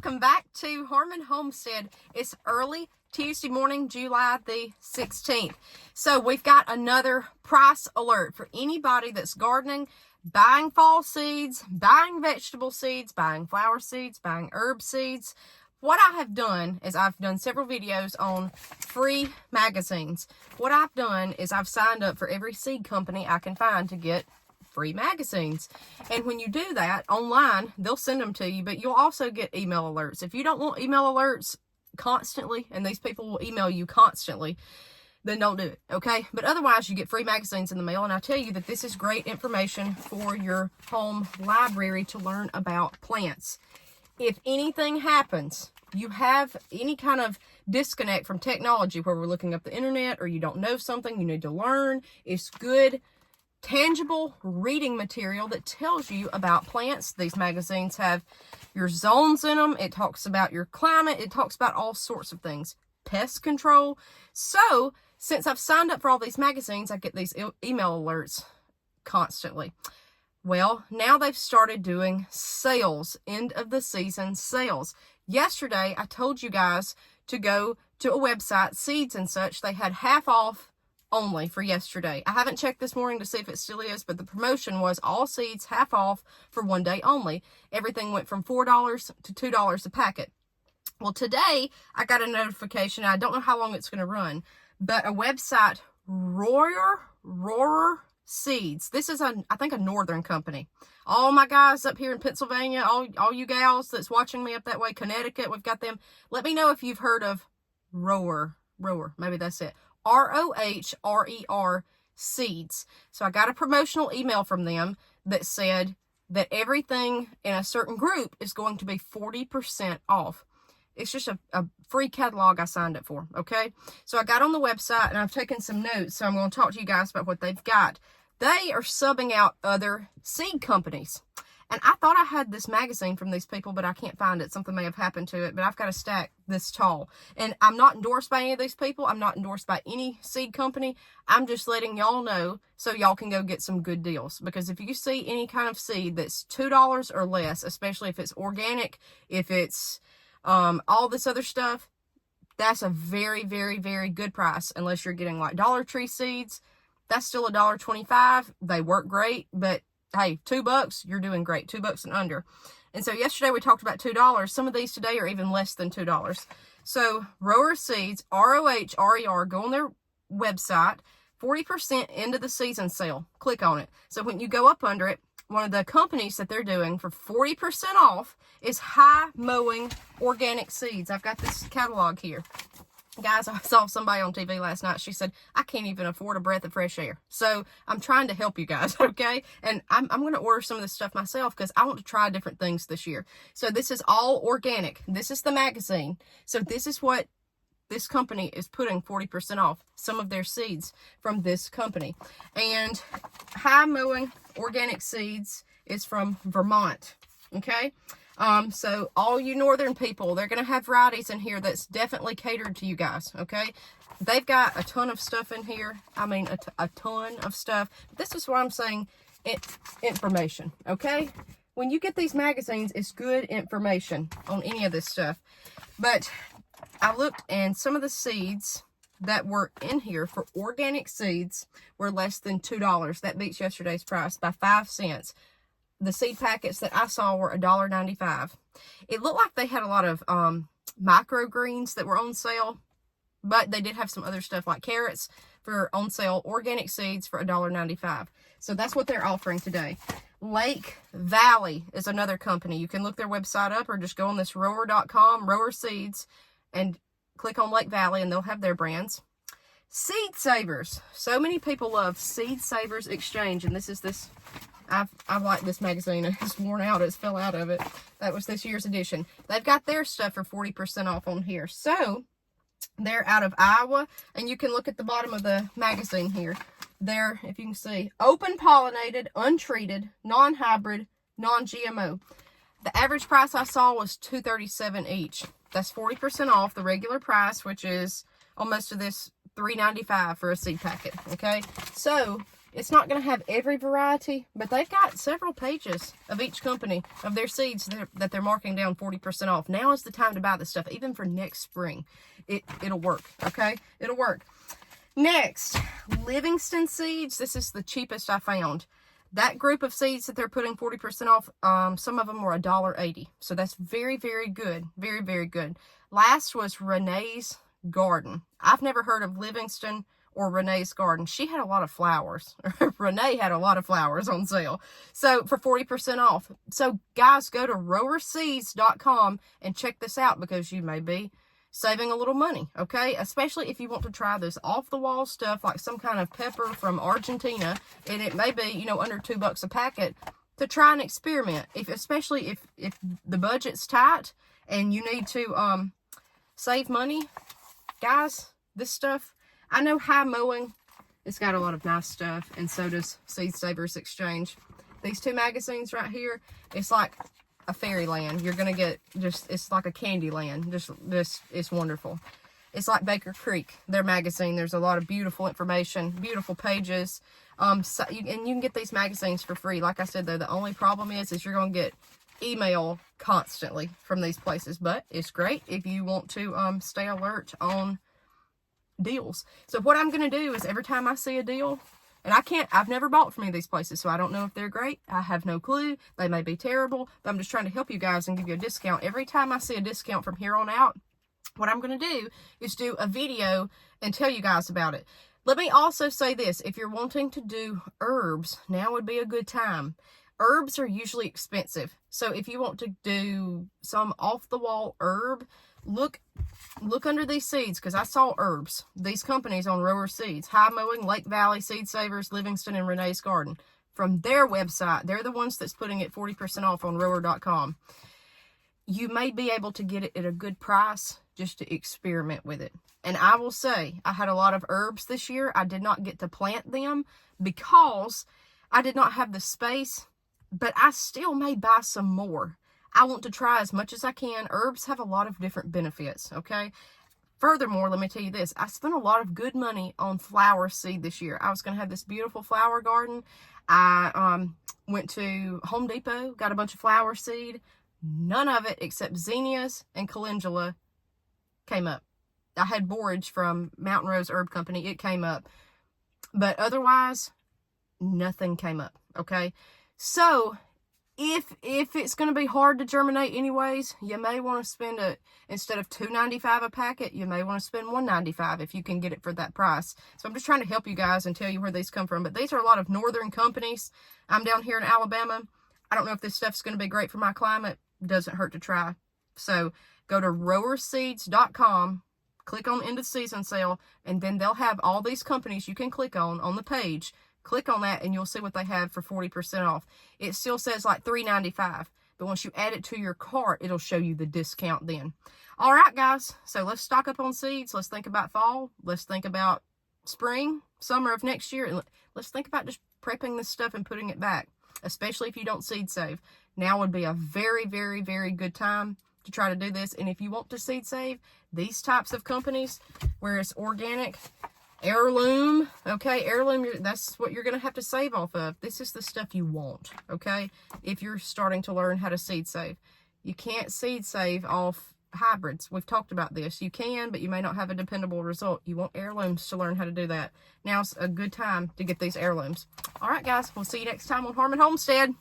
welcome back to Homestead. It's early Tuesday morning, July the 16th. So we've got another price alert for anybody that's gardening, buying fall seeds, buying vegetable seeds, buying flower seeds, buying herb seeds. What I have done is I've done several videos on free magazines. What I've done is I've signed up for every seed company I can find to get free magazines. And when you do that online, they'll send them to you, but you'll also get email alerts. If you don't want email alerts constantly, and these people will email you constantly, then don't do it, okay? But otherwise, you get free magazines in the mail, and I tell you that this is great information for your home library to learn about plants. If anything happens, you have any kind of disconnect from technology where we're looking up the internet or you don't know something you need to learn, it's good tangible reading material that tells you about plants. These magazines have your zones in them. It talks about your climate. It talks about all sorts of things. Pest control. So, since I've signed up for all these magazines, I get these email alerts constantly. Well, now they've started doing sales, end of the season sales. Yesterday, I told you guys to go to a website, Seeds and Such. They had half off only for yesterday. I haven't checked this morning to see if it still is, but the promotion was all seeds half off for one day only. Everything went from $4 to $2 a packet. Well, today I got a notification. I don't know how long it's going to run, but a website, Roarer Seeds. This is I think a northern company. All my guys up here in Pennsylvania, all you gals that's watching me up that way, Connecticut, we've got them. Let me know if you've heard of Roarer. Maybe that's it. ROHRER Seeds. So I got a promotional email from them that said that everything in a certain group is going to be 40% off. It's just a free catalog I signed up for, okay? So I got on the website and I've taken some notes, so I'm going to talk to you guys about what they've got. They are subbing out other seed companies. And I thought I had this magazine from these people, but I can't find it. Something may have happened to it, but I've got a stack this tall. And I'm not endorsed by any of these people. I'm not endorsed by any seed company. I'm just letting y'all know so y'all can go get some good deals. Because if you see any kind of seed that's $2 or less, especially if it's organic, if it's all this other stuff, that's a very, very, very good price. Unless you're getting like Dollar Tree seeds, that's still $1.25. They work great, but hey, $2, you're doing great. $2 and under. And so yesterday we talked about $2. Some of these today are even less than $2. So Roarer Seeds, ROHRER, go on their website, 40% into the season sale. Click on it. So when you go up under it, one of the companies that they're doing for 40% off is High Mowing Organic Seeds. I've got this catalog here. Guys, I saw somebody on TV last night. She said, I can't even afford a breath of fresh air. So I'm trying to help you guys, okay? And I'm going to order some of this stuff myself because I want to try different things this year. So this is all organic. This is the magazine. So this is what this company is putting 40% off some of their seeds from this company. And High Mowing Organic Seeds is from Vermont, okay? So all you northern people, they're going to have varieties in here that's definitely catered to you guys, okay? They've got a ton of stuff in here. I mean, a ton of stuff. This is why I'm saying information, okay? When you get these magazines, it's good information on any of this stuff. But I looked, and some of the seeds that were in here for organic seeds were less than $2. That beats yesterday's price by 5 cents. The seed packets that I saw were $1.95. It looked like they had a lot of microgreens that were on sale, but they did have some other stuff like carrots for on sale, organic seeds for $1.95. So that's what they're offering today. Lake Valley is another company. You can look their website up or just go on this rower.com, Rower Seeds, and click on Lake Valley and they'll have their brands. Seed Savers. So many people love Seed Savers Exchange, and this is this. I like this magazine. It's worn out. It's fell out of it. That was this year's edition. They've got their stuff for 40% off on here. So, they're out of Iowa. And you can look at the bottom of the magazine here. They're, if you can see, open pollinated, untreated, non-hybrid, non-GMO. The average price I saw was $2.37 each. That's 40% off the regular price, which is almost to this $3.95 for a seed packet. Okay? So, It's not going to have every variety, but they've got several pages of each company of their seeds that they're marking down 40% off. Now is the time to buy this stuff, even for next spring. It'll work, okay? It'll work. Next, Livingston seeds. This is the cheapest I found. That group of seeds that they're putting 40% off, some of them were $1.80. So that's very, very good. Very, very good. Last was Renee's Garden. I've never heard of Livingston or Renee's Garden. She had a lot of flowers. Renee had a lot of flowers on sale. So for 40% off. So guys, go to rowerseeds.com and check this out, because you may be saving a little money, okay? Especially if you want to try this off-the-wall stuff, like some kind of pepper from Argentina, and it may be, you know, under $2 a packet, to try and experiment. Especially if the budget's tight and you need to save money, guys, this stuff, I know High Mowing, it's got a lot of nice stuff, and so does Seed Savers Exchange. These two magazines right here, it's like a fairyland. You're gonna get it's like a candy land. It's wonderful. It's like Baker Creek, their magazine. There's a lot of beautiful information, beautiful pages. And you can get these magazines for free. Like I said, though, the only problem is you're gonna get email constantly from these places, but it's great if you want to stay alert on deals. So what I'm gonna do is every time I see a deal, and I've never bought from any of these places, so I don't know if they're great. I have no clue. They may be terrible, but I'm just trying to help you guys and give you a discount. Every time I see a discount from here on out, what I'm going to do is do a video and tell you guys about it. Let me also say this. If you're wanting to do herbs, now would be a good time. Herbs are usually expensive. So if you want to do some off-the-wall herb, look under these seeds, because I saw herbs. These companies on Rower Seeds, High Mowing, Lake Valley, Seed Savers, Livingston, and Renee's Garden. From their website, they're the ones that's putting it 40% off on rower.com. You may be able to get it at a good price just to experiment with it. And I will say, I had a lot of herbs this year. I did not get to plant them because I did not have the space, but I still may buy some more. I want to try as much as I can. Herbs have a lot of different benefits, okay? Furthermore, let me tell you this. I spent a lot of good money on flower seed this year. I was going to have this beautiful flower garden. I went to Home Depot, got a bunch of flower seed. None of it except zinnias and calendula came up. I had borage from Mountain Rose Herb Company. It came up. But otherwise, nothing came up, okay? So if it's going to be hard to germinate anyways, you may want to spend instead of $2.95 a packet, you may want to spend $1.95 if you can get it for that price. So I'm just trying to help you guys and tell you where these come from. But these are a lot of northern companies. I'm down here in Alabama. I don't know if this stuff's going to be great for my climate. Doesn't hurt to try. So go to rowerseeds.com, click on end of season sale, and then they'll have all these companies you can click on the page. Click on that and you'll see what they have for 40% off. It still says like $3.95, but once you add it to your cart, it'll show you the discount then. All right, guys. So let's stock up on seeds. Let's think about fall. Let's think about spring, summer of next year. And let's think about just prepping this stuff and putting it back, especially if you don't seed save. Now would be a very, very, very good time to try to do this. And if you want to seed save, these types of companies where it's organic, Heirloom, okay, Heirloom, that's what you're going to have to save off of. This is the stuff you want, okay, if you're starting to learn how to seed save. You can't seed save off hybrids. We've talked about this. You can, but you may not have a dependable result. You want heirlooms to learn how to do that. Now's a good time to get these heirlooms. All right, guys, we'll see you next time on Harmon Homestead.